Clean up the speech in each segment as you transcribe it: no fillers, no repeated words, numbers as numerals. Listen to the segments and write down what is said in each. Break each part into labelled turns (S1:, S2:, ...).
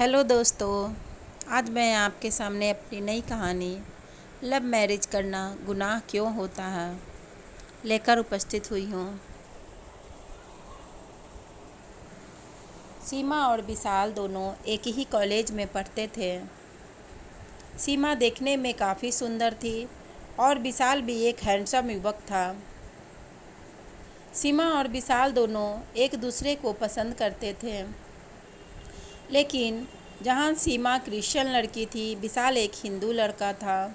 S1: Hello दोस्तों, आज मैं आपके सामने अपनी नई कहानी लव मैरिज करना गुनाह क्यों होता है लेकर उपस्थित हुई हूँ। सीमा और विशाल दोनों एक ही कॉलेज में पढ़ते थे। सीमा देखने में काफ़ी सुंदर थी और विशाल भी एक हैंडसम युवक था। सीमा और विशाल दोनों एक दूसरे को पसंद करते थे, लेकिन जहाँ सीमा क्रिश्चियन लड़की थी, विशाल एक हिंदू लड़का था।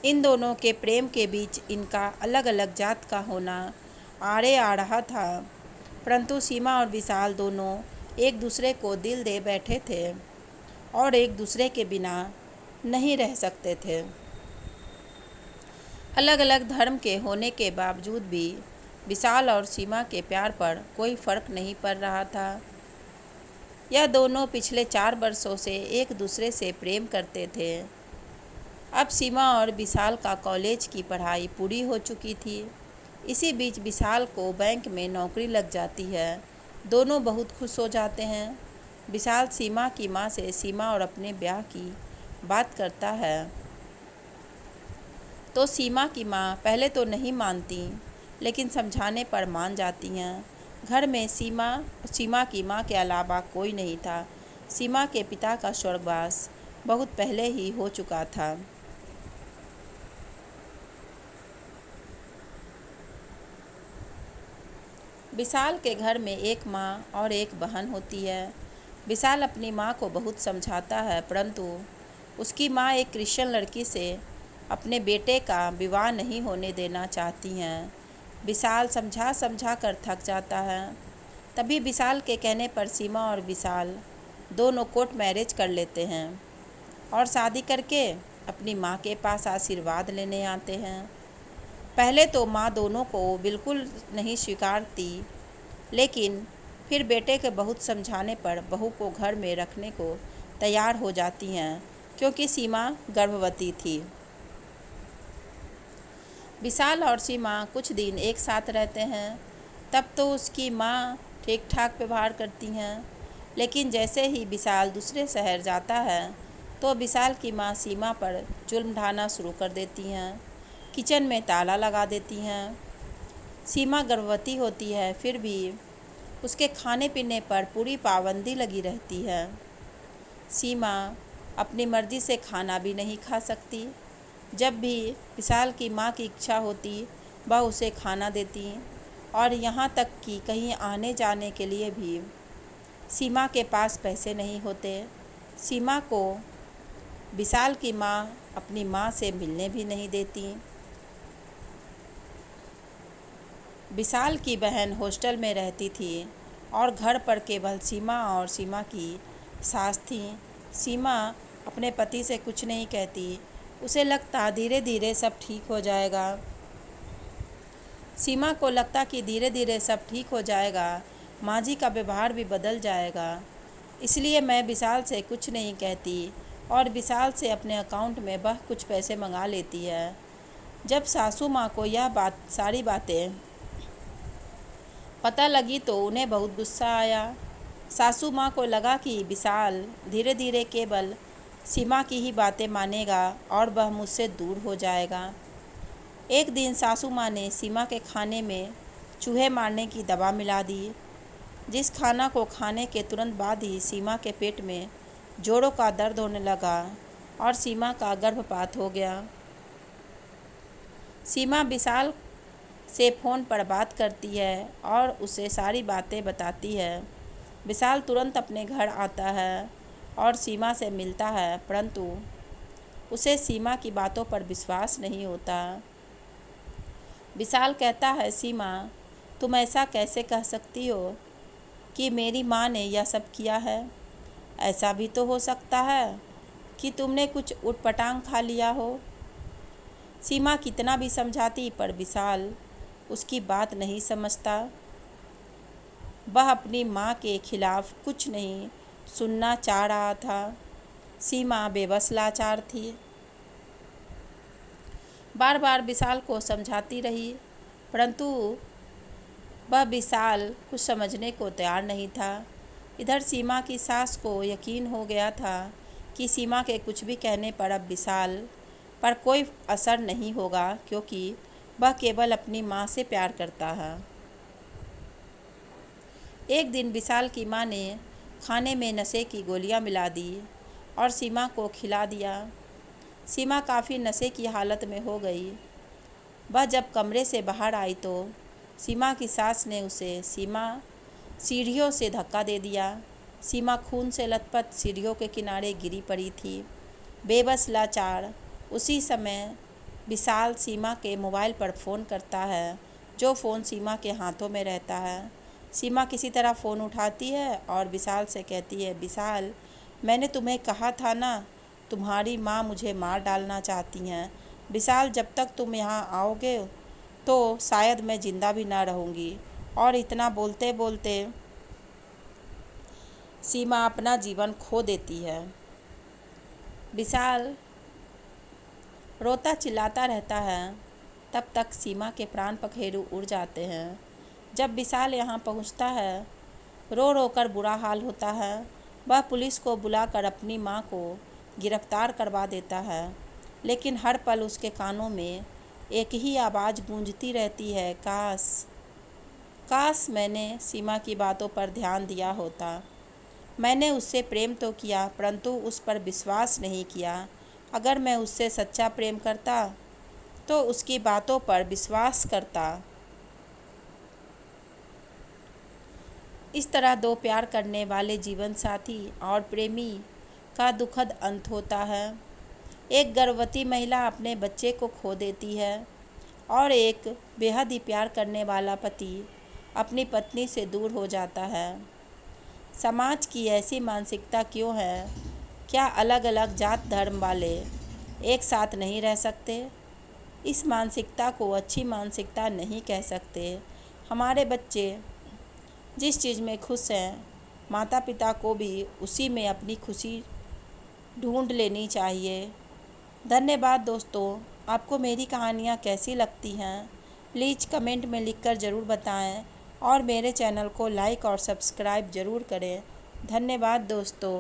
S1: इन दोनों के प्रेम के बीच इनका अलग अलग जात का होना आड़े आ रहा था, परंतु सीमा और विशाल दोनों एक दूसरे को दिल दे बैठे थे और एक दूसरे के बिना नहीं रह सकते थे। अलग अलग धर्म के होने के बावजूद भी विशाल और सीमा के प्यार पर कोई फर्क नहीं पड़ रहा था। यह दोनों पिछले 4 वर्षों से एक दूसरे से प्रेम करते थे। अब सीमा और विशाल का कॉलेज की पढ़ाई पूरी हो चुकी थी। इसी बीच विशाल को बैंक में नौकरी लग जाती है। दोनों बहुत खुश हो जाते हैं। विशाल सीमा की मां से सीमा और अपने ब्याह की बात करता है, तो सीमा की मां पहले तो नहीं मानती, लेकिन समझाने पर मान जाती हैं। घर में सीमा की मां के अलावा कोई नहीं था। सीमा के पिता का स्वर्गवास बहुत पहले ही हो चुका था। विशाल के घर में एक माँ और एक बहन होती है। विशाल अपनी माँ को बहुत समझाता है, परंतु उसकी माँ एक क्रिश्चियन लड़की से अपने बेटे का विवाह नहीं होने देना चाहती हैं। विशाल समझा समझा कर थक जाता है। तभी विशाल के कहने पर सीमा और विशाल दोनों कोर्ट मैरिज कर लेते हैं और शादी करके अपनी माँ के पास आशीर्वाद लेने आते हैं। पहले तो माँ दोनों को बिल्कुल नहीं स्वीकारती, लेकिन फिर बेटे के बहुत समझाने पर बहू को घर में रखने को तैयार हो जाती हैं, क्योंकि सीमा गर्भवती थी। विशाल और सीमा कुछ दिन एक साथ रहते हैं। तब तो उसकी माँ ठीक ठाक व्यवहार करती हैं, लेकिन जैसे ही विशाल दूसरे शहर जाता है, तो विशाल की माँ सीमा पर जुल्म ढाना शुरू कर देती हैं। किचन में ताला लगा देती हैं। सीमा गर्भवती होती है, फिर भी उसके खाने पीने पर पूरी पाबंदी लगी रहती है। सीमा अपनी मर्जी से खाना भी नहीं खा सकती। जब भी विशाल की माँ की इच्छा होती, वह उसे खाना देती, और यहाँ तक कि कहीं आने जाने के लिए भी सीमा के पास पैसे नहीं होते। सीमा को विशाल की माँ अपनी माँ से मिलने भी नहीं देती। विशाल की बहन हॉस्टल में रहती थी और घर पर केवल सीमा और सीमा की सास थी। सीमा अपने पति से कुछ नहीं कहती। उसे लगता धीरे धीरे सब ठीक हो जाएगा। सीमा को लगता कि धीरे धीरे सब ठीक हो जाएगा, माँ जी का व्यवहार भी बदल जाएगा, इसलिए मैं विशाल से कुछ नहीं कहती और विशाल से अपने अकाउंट में वह कुछ पैसे मंगा लेती है। जब सासू माँ को यह सारी बातें पता लगी तो उन्हें बहुत गुस्सा आया। सासू माँ को लगा कि विशाल धीरे धीरे केवल सीमा की ही बातें मानेगा और वह मुझसे दूर हो जाएगा। एक दिन सासू माँ ने सीमा के खाने में चूहे मारने की दवा मिला दी, जिस खाना को खाने के तुरंत बाद ही सीमा के पेट में जोड़ों का दर्द होने लगा और सीमा का गर्भपात हो गया। सीमा विशाल से फ़ोन पर बात करती है और उसे सारी बातें बताती है। विशाल तुरंत अपने घर आता है और सीमा से मिलता है, परंतु उसे सीमा की बातों पर विश्वास नहीं होता। विशाल कहता है, सीमा, तुम ऐसा कैसे कह सकती हो कि मेरी माँ ने यह सब किया है? ऐसा भी तो हो सकता है कि तुमने कुछ उटपटांग खा लिया हो। सीमा कितना भी समझाती, पर विशाल उसकी बात नहीं समझता। वह अपनी माँ के खिलाफ कुछ नहीं सुनना चाह रहा था। सीमा बेबस लाचार थी। बार बार विशाल को समझाती रही, परंतु वह विशाल कुछ समझने को तैयार नहीं था। इधर सीमा की सास को यकीन हो गया था कि सीमा के कुछ भी कहने पर अब विशाल पर कोई असर नहीं होगा, क्योंकि वह केवल अपनी माँ से प्यार करता है। एक दिन विशाल की माँ ने खाने में नशे की गोलियां मिला दी और सीमा को खिला दिया। सीमा काफ़ी नशे की हालत में हो गई। वह जब कमरे से बाहर आई तो सीमा की सास ने उसे सीढ़ियों से धक्का दे दिया। सीमा खून से लथपथ सीढ़ियों के किनारे गिरी पड़ी थी, बेबस लाचार। उसी समय विशाल सीमा के मोबाइल पर फ़ोन करता है, जो फ़ोन सीमा के हाथों में रहता है। सीमा किसी तरह फ़ोन उठाती है और विशाल से कहती है, विशाल, मैंने तुम्हें कहा था ना, तुम्हारी माँ मुझे मार डालना चाहती हैं। विशाल, जब तक तुम यहाँ आओगे तो शायद मैं ज़िंदा भी ना रहूँगी। और इतना बोलते बोलते सीमा अपना जीवन खो देती है। विशाल रोता चिल्लाता रहता है। तब तक सीमा के प्राण पखेरु उड़ जाते हैं। जब विशाल यहाँ पहुँचता है, रो रो कर बुरा हाल होता है। वह पुलिस को बुलाकर अपनी माँ को गिरफ्तार करवा देता है, लेकिन हर पल उसके कानों में एक ही आवाज़ गूंजती रहती है, काश काश मैंने सीमा की बातों पर ध्यान दिया होता। मैंने उससे प्रेम तो किया, परंतु उस पर विश्वास नहीं किया। अगर मैं उससे सच्चा प्रेम करता तो उसकी बातों पर विश्वास करता। इस तरह दो प्यार करने वाले जीवन साथी और प्रेमी का दुखद अंत होता है। एक गर्भवती महिला अपने बच्चे को खो देती है और एक बेहद ही प्यार करने वाला पति अपनी पत्नी से दूर हो जाता है। समाज की ऐसी मानसिकता क्यों है? क्या अलग अलग जात धर्म वाले एक साथ नहीं रह सकते? इस मानसिकता को अच्छी मानसिकता नहीं कह सकते। हमारे बच्चे जिस चीज़ में खुश हैं, माता पिता को भी उसी में अपनी खुशी ढूंढ लेनी चाहिए। धन्यवाद दोस्तों। आपको मेरी कहानियाँ कैसी लगती हैं? प्लीज़ कमेंट में लिखकर ज़रूर बताएं और मेरे चैनल को लाइक और सब्सक्राइब ज़रूर करें। धन्यवाद दोस्तों।